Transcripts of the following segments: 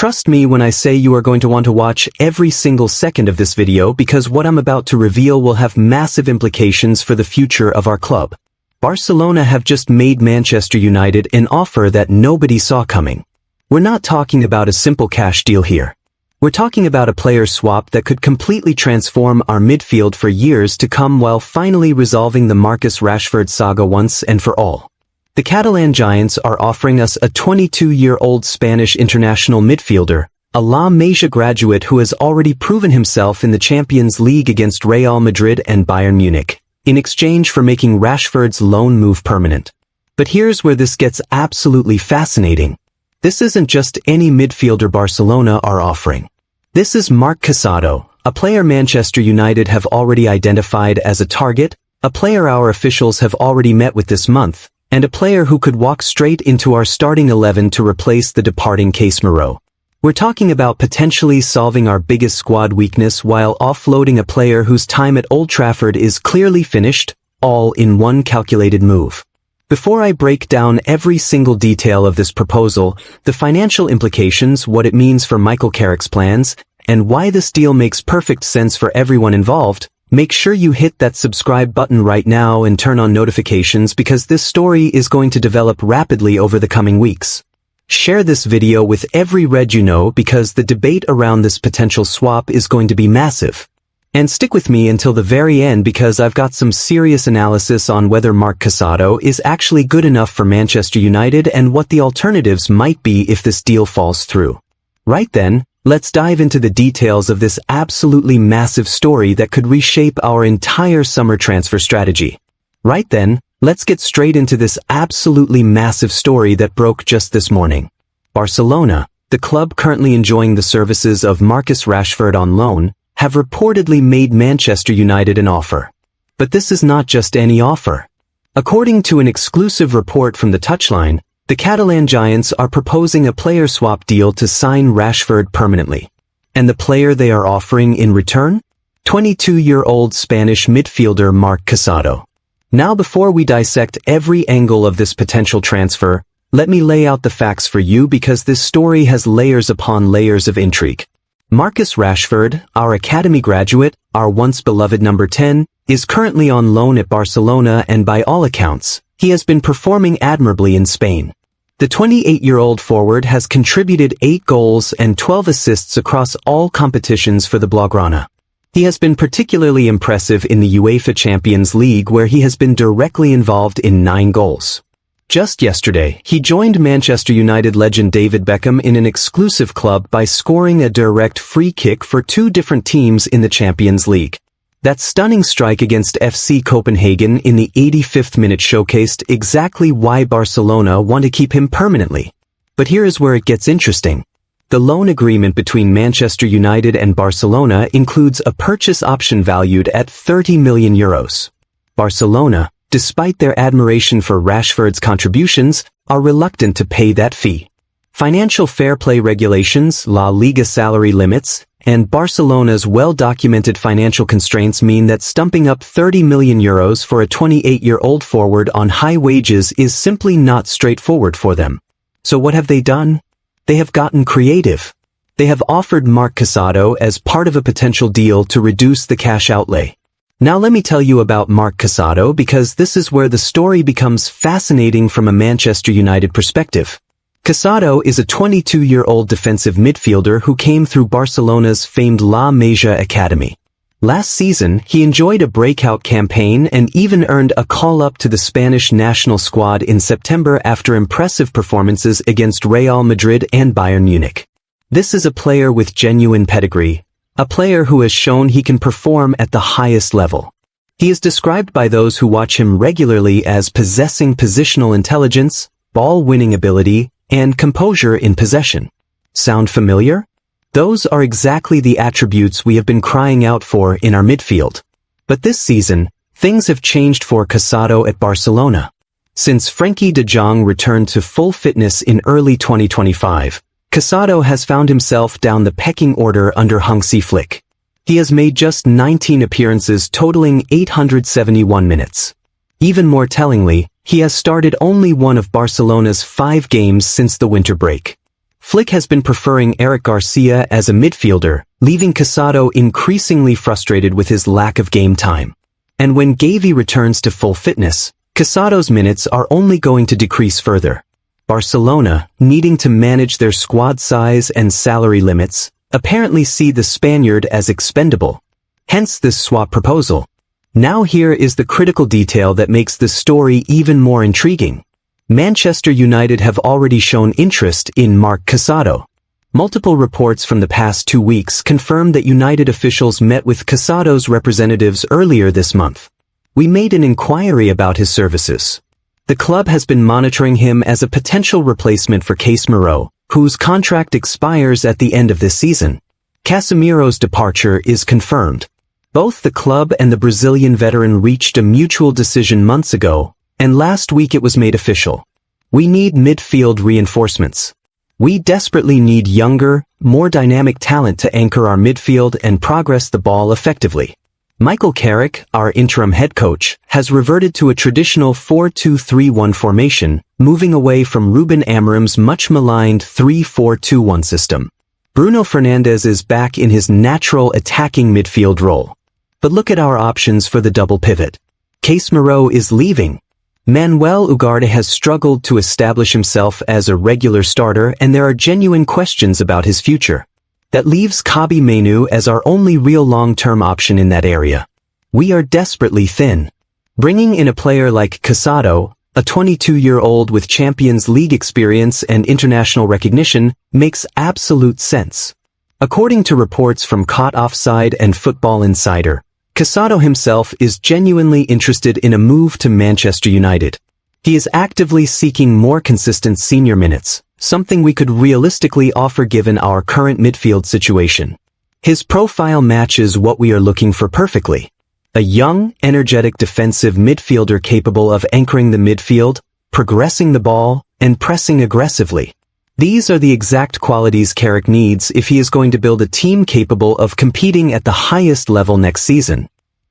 Trust me when I say you are going to want to watch every single second of this video because what I'm about to reveal will have massive implications for the future of our club. Barcelona have just made Manchester United an offer that nobody saw coming. We're not talking about a simple cash deal here. We're talking about a player swap that could completely transform our midfield for years to come while finally resolving the Marcus Rashford saga once and for all. The Catalan Giants are offering us a 22-year-old Spanish international midfielder, a La Masia graduate who has already proven himself in the Champions League against Real Madrid and Bayern Munich, in exchange for making Rashford's loan move permanent. But here's where this gets absolutely fascinating. This isn't just any midfielder Barcelona are offering. This is Marc Casadó, a player Manchester United have already identified as a target, a player our officials have already met with this month, and a player who could walk straight into our starting 11 to replace the departing Casemiro. We're talking about potentially solving our biggest squad weakness while offloading a player whose time at Old Trafford is clearly finished, all in one calculated move. Before I break down every single detail of this proposal, the financial implications, what it means for Michael Carrick's plans, and why this deal makes perfect sense for everyone involved, make sure you hit that subscribe button right now and turn on notifications because this story is going to develop rapidly over the coming weeks. Share this video with every red you know because the debate around this potential swap is going to be massive. And stick with me until the very end because I've got some serious analysis on whether Marc Casadó is actually good enough for Manchester United and what the alternatives might be if this deal falls through. Right then, let's dive into the details of this absolutely massive story that could reshape our entire summer transfer strategy. Right then, let's get straight into this absolutely massive story that broke just this morning. Barcelona, the club currently enjoying the services of Marcus Rashford on loan, have reportedly made Manchester United an offer. But this is not just any offer. According to an exclusive report from the Touchline, the Catalan Giants are proposing a player swap deal to sign Rashford permanently. And the player they are offering in return? 22-year-old Spanish midfielder Marc Casadó. Now before we dissect every angle of this potential transfer, let me lay out the facts for you because this story has layers upon layers of intrigue. Marcus Rashford, our academy graduate, our once beloved number 10, is currently on loan at Barcelona and by all accounts, he has been performing admirably in Spain. The 28-year-old forward has contributed 8 goals and 12 assists across all competitions for the Blaugrana. He has been particularly impressive in the UEFA Champions League where he has been directly involved in 9 goals. Just yesterday, he joined Manchester United legend David Beckham in an exclusive club by scoring a direct free kick for 2 different teams in the Champions League. That stunning strike against FC Copenhagen in the 85th minute showcased exactly why Barcelona want to keep him permanently. But here is where it gets interesting. The loan agreement between Manchester United and Barcelona includes a purchase option valued at €30 million. Barcelona, despite their admiration for Rashford's contributions, are reluctant to pay that fee. Financial fair play regulations, La Liga salary limits, and Barcelona's well-documented financial constraints mean that stumping up €30 million for a 28-year-old forward on high wages is simply not straightforward for them. So what have they done? They have gotten creative. They have offered Marc Casadó as part of a potential deal to reduce the cash outlay. Now let me tell you about Marc Casadó because this is where the story becomes fascinating from a Manchester United perspective. Casado is a 22-year-old defensive midfielder who came through Barcelona's famed La Masia academy. Last season, he enjoyed a breakout campaign and even earned a call-up to the Spanish national squad in September after impressive performances against Real Madrid and Bayern Munich. This is a player with genuine pedigree, a player who has shown he can perform at the highest level. He is described by those who watch him regularly as possessing positional intelligence, ball-winning ability, and composure in possession. Sound familiar? Those are exactly the attributes we have been crying out for in our midfield. But this season, things have changed for Casado at Barcelona. Since Frenkie de Jong returned to full fitness in early 2025, Casado has found himself down the pecking order under Hansi Flick. He has made just 19 appearances totaling 871 minutes. Even more tellingly, he has started only one of Barcelona's 5 games since the winter break. Flick has been preferring Eric Garcia as a midfielder, leaving Casado increasingly frustrated with his lack of game time. And when Gavi returns to full fitness, Casado's minutes are only going to decrease further. Barcelona, needing to manage their squad size and salary limits, apparently see the Spaniard as expendable. Hence this swap proposal. Now here is the critical detail that makes this story even more intriguing. Manchester United have already shown interest in Marc Casadó. Multiple reports from the past 2 weeks confirm that United officials met with Casadó's representatives earlier this month. We made an inquiry about his services. The club has been monitoring him as a potential replacement for Casemiro, whose contract expires at the end of this season. Casemiro's departure is confirmed. Both the club and the Brazilian veteran reached a mutual decision months ago, and last week it was made official. We need midfield reinforcements. We desperately need younger, more dynamic talent to anchor our midfield and progress the ball effectively. Michael Carrick, our interim head coach, has reverted to a traditional 4-2-3-1 formation, moving away from Ruben Amorim's much-maligned 3-4-2-1 system. Bruno Fernandes is back in his natural attacking midfield role. But look at our options for the double pivot. Casemiro is leaving. Manuel Ugarte has struggled to establish himself as a regular starter, and there are genuine questions about his future. That leaves Kobbie Mainoo as our only real long-term option in that area. We are desperately thin. Bringing in a player like Casado, a 22-year-old with Champions League experience and international recognition, makes absolute sense. According to reports from Caught Offside and Football Insider, Casado himself is genuinely interested in a move to Manchester United. He is actively seeking more consistent senior minutes, something we could realistically offer given our current midfield situation. His profile matches what we are looking for perfectly. A young, energetic defensive midfielder capable of anchoring the midfield, progressing the ball, and pressing aggressively. These are the exact qualities Carrick needs if he is going to build a team capable of competing at the highest level next season.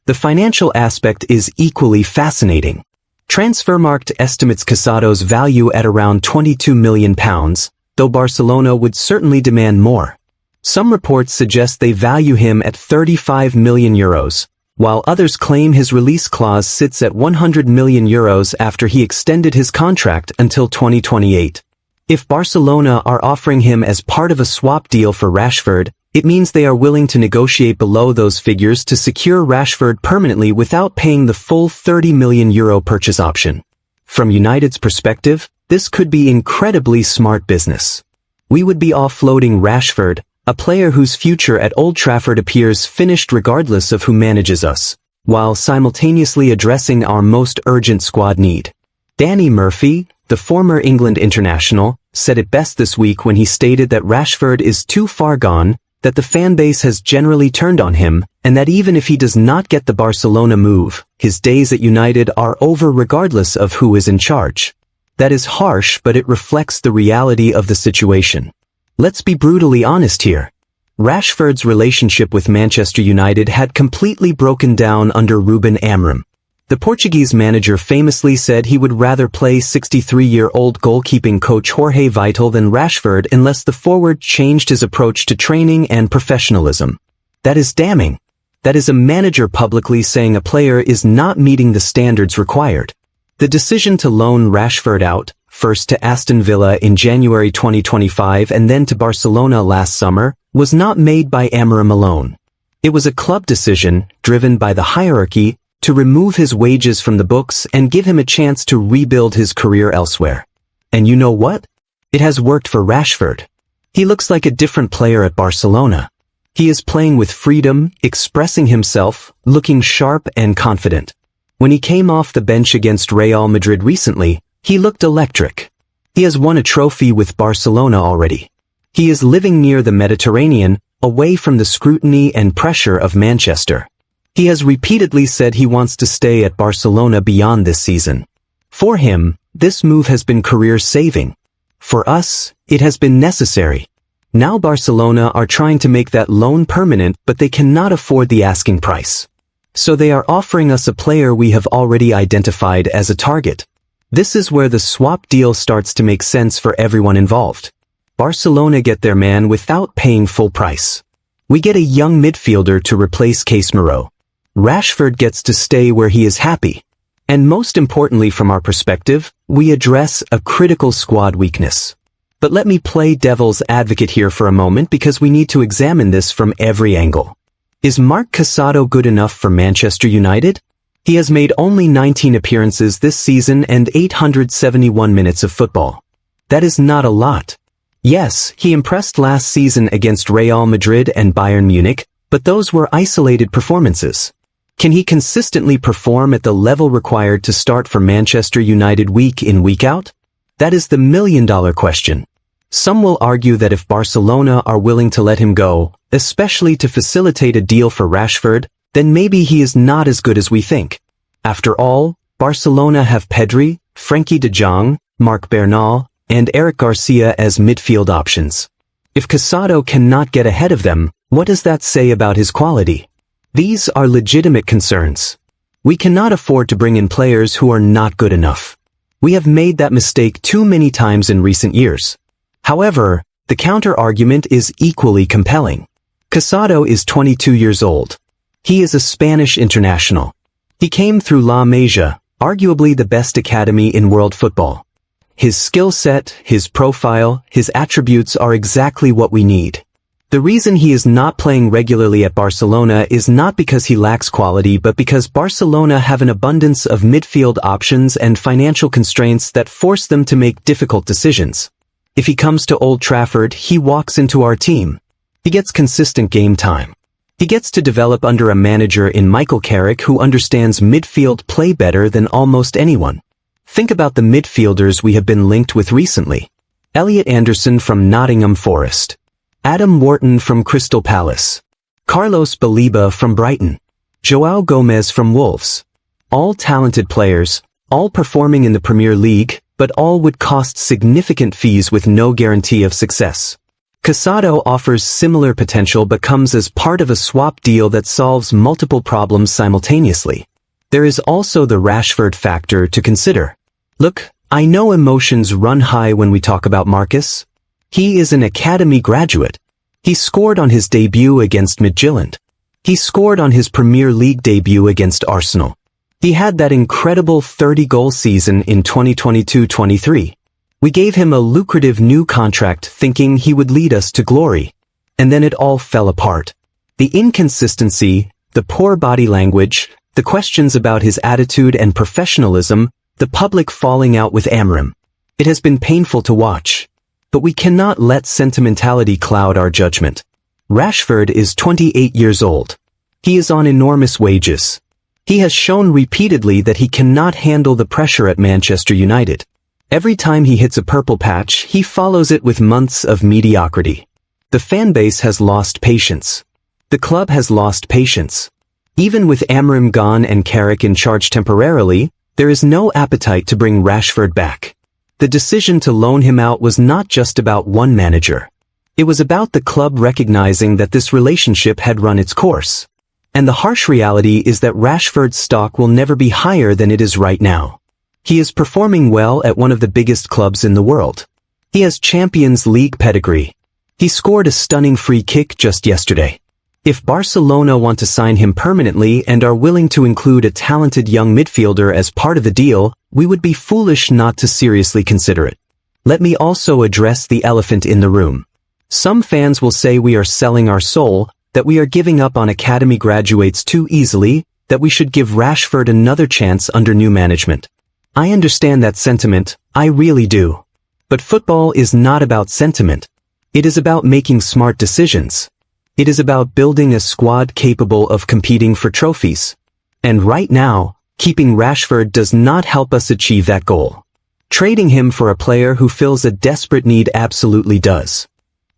The financial aspect is equally fascinating. Transfermarkt estimates Casado's value at around £22 million, though Barcelona would certainly demand more. Some reports suggest they value him at €35 million, while others claim his release clause sits at €100 million after he extended his contract until 2028. If Barcelona are offering him as part of a swap deal for Rashford, it means they are willing to negotiate below those figures to secure Rashford permanently without paying the full €30 million purchase option. From United's perspective, this could be incredibly smart business. We would be offloading Rashford, a player whose future at Old Trafford appears finished regardless of who manages us, while simultaneously addressing our most urgent squad need. Danny Murphy, the former England international, said it best this week when he stated that Rashford is too far gone, that the fan base has generally turned on him, and that even if he does not get the Barcelona move, his days at United are over regardless of who is in charge. That is harsh, but it reflects the reality of the situation. Let's be brutally honest here. Rashford's relationship with Manchester United had completely broken down under Ruben Amorim. The Portuguese manager famously said he would rather play 63-year-old goalkeeping coach Jorge Vital than Rashford unless the forward changed his approach to training and professionalism. That is damning. That is a manager publicly saying a player is not meeting the standards required. The decision to loan Rashford out, first to Aston Villa in January 2025 and then to Barcelona last summer, was not made by Amorim alone. It was a club decision, driven by the hierarchy, to remove his wages from the books and give him a chance to rebuild his career elsewhere. And you know what? It has worked for Rashford. He looks like a different player at Barcelona. He is playing with freedom, expressing himself, looking sharp and confident. When he came off the bench against Real Madrid recently, he looked electric. He has won a trophy with Barcelona already. He is living near the Mediterranean, away from the scrutiny and pressure of Manchester. He has repeatedly said he wants to stay at Barcelona beyond this season. For him, this move has been career-saving. For us, it has been necessary. Now Barcelona are trying to make that loan permanent, but they cannot afford the asking price. So they are offering us a player we have already identified as a target. This is where the swap deal starts to make sense for everyone involved. Barcelona get their man without paying full price. We get a young midfielder to replace Casemiro. Rashford gets to stay where he is happy. And most importantly from our perspective, we address a critical squad weakness. But let me play devil's advocate here for a moment because we need to examine this from every angle. Is Marc Casadó good enough for Manchester United? He has made only 19 appearances this season and 871 minutes of football. That is not a lot. Yes, he impressed last season against Real Madrid and Bayern Munich, but those were isolated performances. Can he consistently perform at the level required to start for Manchester United week in week out? That is the million-dollar question. Some will argue that if Barcelona are willing to let him go, especially to facilitate a deal for Rashford, then maybe he is not as good as we think. After all, Barcelona have Pedri, Frenkie de Jong, Marc Bernal, and Eric Garcia as midfield options. If Casado cannot get ahead of them, what does that say about his quality? These are legitimate concerns. We cannot afford to bring in players who are not good enough. We have made that mistake too many times in recent years. However, the counter-argument is equally compelling. Casado is 22 years old. He is a Spanish international. He came through La Masia, arguably the best academy in world football. His skill set, his profile, his attributes are exactly what we need. The reason he is not playing regularly at Barcelona is not because he lacks quality but because Barcelona have an abundance of midfield options and financial constraints that force them to make difficult decisions. If he comes to Old Trafford, he walks into our team. He gets consistent game time. He gets to develop under a manager in Michael Carrick who understands midfield play better than almost anyone. Think about the midfielders we have been linked with recently. Elliot Anderson from Nottingham Forest. Adam Wharton from Crystal Palace. Carlos Baleba from Brighton. João Gomez from Wolves. All talented players, all performing in the Premier League, but all would cost significant fees with no guarantee of success. Casado offers similar potential but comes as part of a swap deal that solves multiple problems simultaneously. There is also the Rashford factor to consider. Look, I know emotions run high when we talk about Marcus. He is an academy graduate. He scored on his debut against Midtjylland. He scored on his Premier League debut against Arsenal. He had that incredible 30-goal season in 2022-23. We gave him a lucrative new contract thinking he would lead us to glory. And then it all fell apart. The inconsistency, the poor body language, the questions about his attitude and professionalism, the public falling out with Amorim. It has been painful to watch. But we cannot let sentimentality cloud our judgment. Rashford is 28 years old. He is on enormous wages. He has shown repeatedly that he cannot handle the pressure at Manchester United. Every time he hits a purple patch, he follows it with months of mediocrity. The fanbase has lost patience. The club has lost patience. Even with Amorim gone and Carrick in charge temporarily, there is no appetite to bring Rashford back. The decision to loan him out was not just about one manager. It was about the club recognizing that this relationship had run its course. And the harsh reality is that Rashford's stock will never be higher than it is right now. He is performing well at one of the biggest clubs in the world. He has Champions League pedigree. He scored a stunning free kick just yesterday. If Barcelona want to sign him permanently and are willing to include a talented young midfielder as part of the deal, we would be foolish not to seriously consider it. Let me also address the elephant in the room. Some fans will say we are selling our soul, that we are giving up on academy graduates too easily, that we should give Rashford another chance under new management. I understand that sentiment, I really do. But football is not about sentiment. It is about making smart decisions. It is about building a squad capable of competing for trophies. And right now, keeping Rashford does not help us achieve that goal. Trading him for a player who fills a desperate need absolutely does.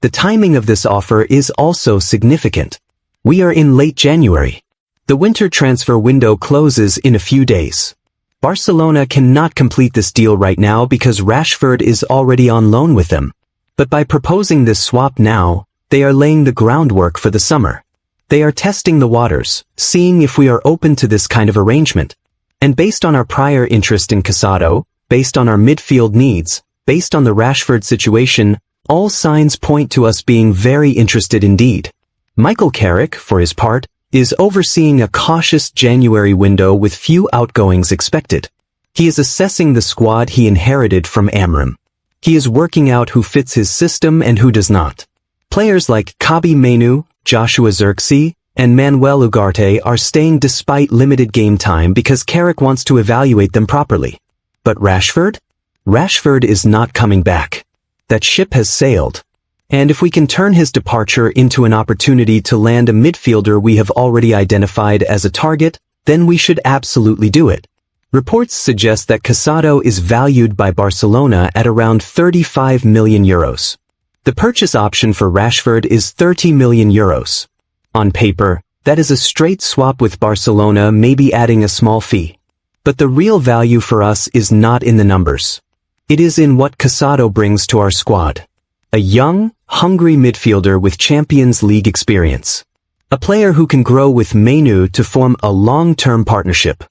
The timing of this offer is also significant. We are in late January. The winter transfer window closes in a few days. Barcelona cannot complete this deal right now because Rashford is already on loan with them. But by proposing this swap now, they are laying the groundwork for the summer. They are testing the waters, seeing if we are open to this kind of arrangement. And based on our prior interest in Casado, based on our midfield needs, based on the Rashford situation, All signs point to us being very interested indeed. Michael Carrick, for his part, is overseeing a cautious January window with few outgoings expected. He is assessing the squad he inherited from Amram. He is working out who fits his system and who does not. Players like Kobbie Mainoo, Joshua Zirkzee, and Manuel Ugarte are staying despite limited game time because Carrick wants to evaluate them properly. But Rashford? Rashford is not coming back. That ship has sailed. And if we can turn his departure into an opportunity to land a midfielder we have already identified as a target, then we should absolutely do it. Reports suggest that Casado is valued by Barcelona at around 35 million euros. The purchase option for Rashford is 30 million euros. On paper, that is a straight swap with Barcelona, maybe adding a small fee. But the real value for us is not in the numbers. It is in what Casado brings to our squad. A young, hungry midfielder with Champions League experience. A player who can grow with Mainoo to form a long-term partnership.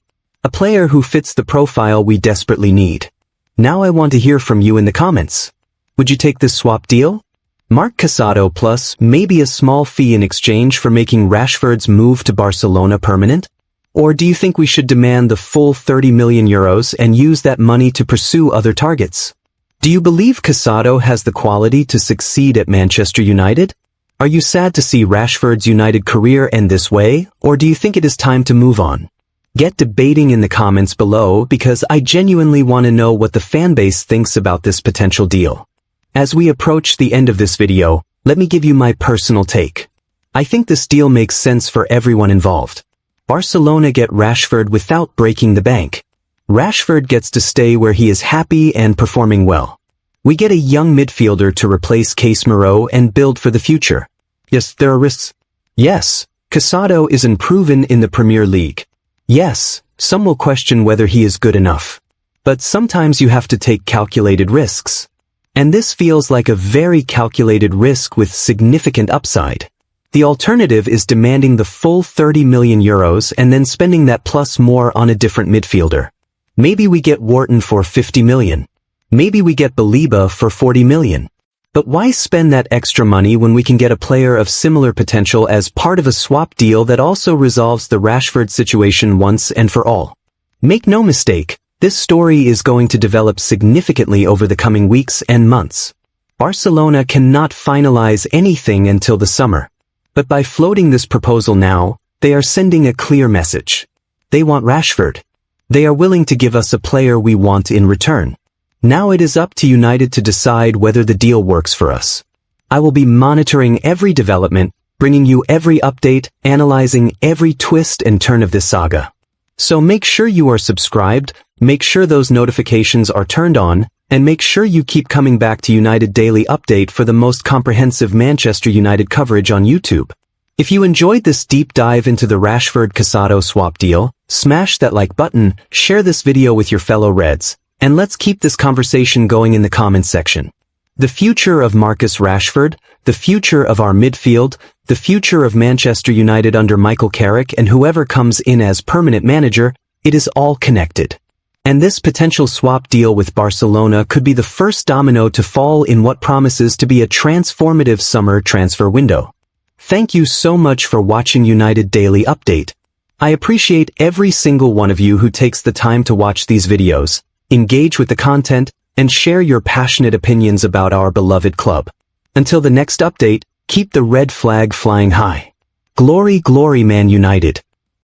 A player who fits the profile we desperately need. Now I want to hear from you in the comments. Would you take this swap deal? Marc Casadó plus maybe a small fee in exchange for making Rashford's move to Barcelona permanent? Or do you think we should demand the full 30 million euros and use that money to pursue other targets? Do you believe Casado has the quality to succeed at Manchester United? Are you sad to see Rashford's United career end this way, or do you think it is time to move on? Get debating in the comments below because I genuinely want to know what the fanbase thinks about this potential deal. As we approach the end of this video, let me give you my personal take. I think this deal makes sense for everyone involved. Barcelona get Rashford without breaking the bank. Rashford gets to stay where he is happy and performing well. We get a young midfielder to replace Casemiro and build for the future. Yes, there are risks. Yes, Casado is unproven in the Premier League. Yes, some will question whether he is good enough. But sometimes you have to take calculated risks. And this feels like a very calculated risk with significant upside. The alternative is demanding the full 30 million euros and then spending that plus more on a different midfielder. Maybe we get Wharton for 50 million. Maybe we get Baliba for 40 million. But why spend that extra money when we can get a player of similar potential as part of a swap deal that also resolves the Rashford situation once and for all? Make no mistake, this story is going to develop significantly over the coming weeks and months. Barcelona cannot finalize anything until the summer. But by floating this proposal now, they are sending a clear message. They want Rashford. They are willing to give us a player we want in return. Now it is up to United to decide whether the deal works for us. I will be monitoring every development, bringing you every update, analyzing every twist and turn of this saga. So make sure you are subscribed, make sure those notifications are turned on, and make sure you keep coming back to United Daily Update for the most comprehensive Manchester United coverage on YouTube. If you enjoyed this deep dive into the Rashford-Casado swap deal, smash that like button, share this video with your fellow Reds, and let's keep this conversation going in the comments section. The future of Marcus Rashford, the future of our midfield, the future of Manchester United under Michael Carrick and whoever comes in as permanent manager, it is all connected. And this potential swap deal with Barcelona could be the first domino to fall in what promises to be a transformative summer transfer window. Thank you so much for watching United Daily Update. I appreciate every single one of you who takes the time to watch these videos, engage with the content, and share your passionate opinions about our beloved club. Until the next update, keep the red flag flying high. Glory, glory, Man United.